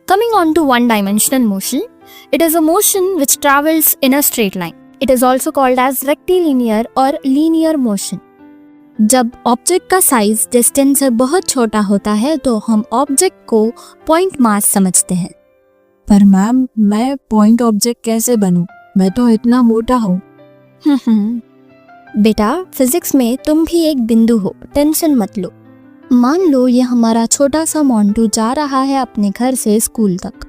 Coming on to one-dimensional motion, it is a motion which travels in a straight line. It is also called as rectilinear or linear motion. जब object का size distance से बहुत छोटा होता है तो हम ऑब्जेक्ट को पॉइंट मास समझते हैं। पर मैम, मैं पॉइंट ऑब्जेक्ट कैसे बनूं? मैं तो इतना मोटा हूँ। बेटा, फिजिक्स में तुम भी एक बिंदु हो, टेंशन मत लो। मान लो ये हमारा छोटा सा मोंटू जा रहा है अपने घर से स्कूल तक।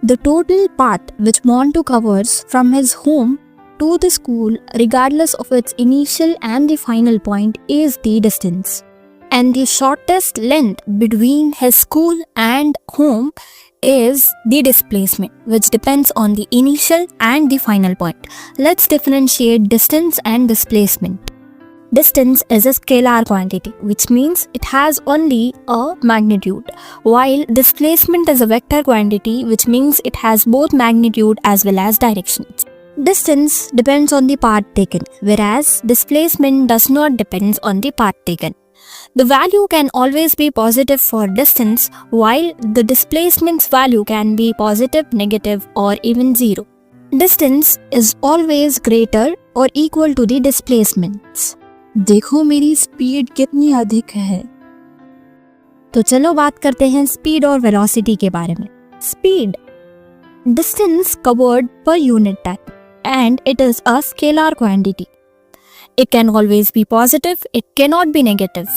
The total path which Montu covers from his home to the school, regardless of its initial and the final point, is the distance. And the shortest length between his school and home is the displacement, which depends on the initial and the final point. Let's differentiate distance and displacement. Distance is a scalar quantity, which means it has only a magnitude, while displacement is a vector quantity, which means it has both magnitude as well as directions. Distance depends on the path taken, whereas displacement does not depend on the path taken. The value can always be positive for distance, while the displacement's value can be positive, negative, or even zero. Distance is always greater or equal to the displacements. देखो मेरी speed कितनी अधिक है। तो चलो बात करते हैं स्पीड और वेलोसिटी के बारे में। Speed, distance covered per unit time, and it is a scalar quantity. It can always be positive, it cannot be negative.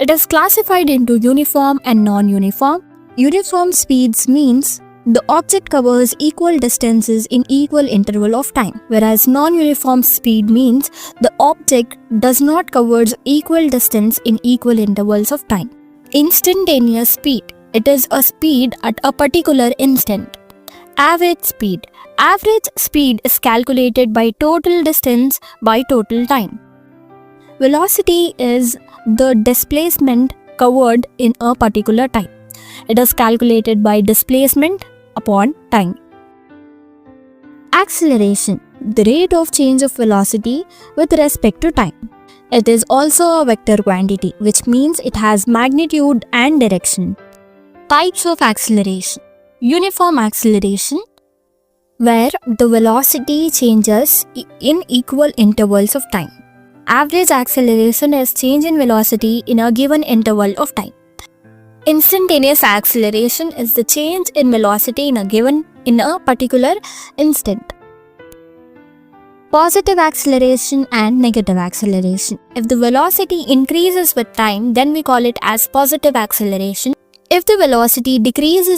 It is classified into uniform and non-uniform. Uniform speeds means the object covers equal distances in equal interval of time, whereas non-uniform speed means the object does not cover equal distance in equal intervals of time. Instantaneous speed, it is a speed at a particular instant. Average speed, average speed is calculated by total distance by total time. Velocity is the displacement covered in a particular time. It is calculated by displacement upon time. Acceleration, the rate of change of velocity with respect to time. It is also a vector quantity, which means it has magnitude and direction. Types of acceleration. Uniform acceleration, where the velocity changes in equal intervals of time. Average acceleration is change in velocity in a given interval of time. Instantaneous acceleration is the change in velocity in a particular instant. Positive acceleration and negative acceleration. If the velocity increases with time, then we call it as positive acceleration. If the velocity decreases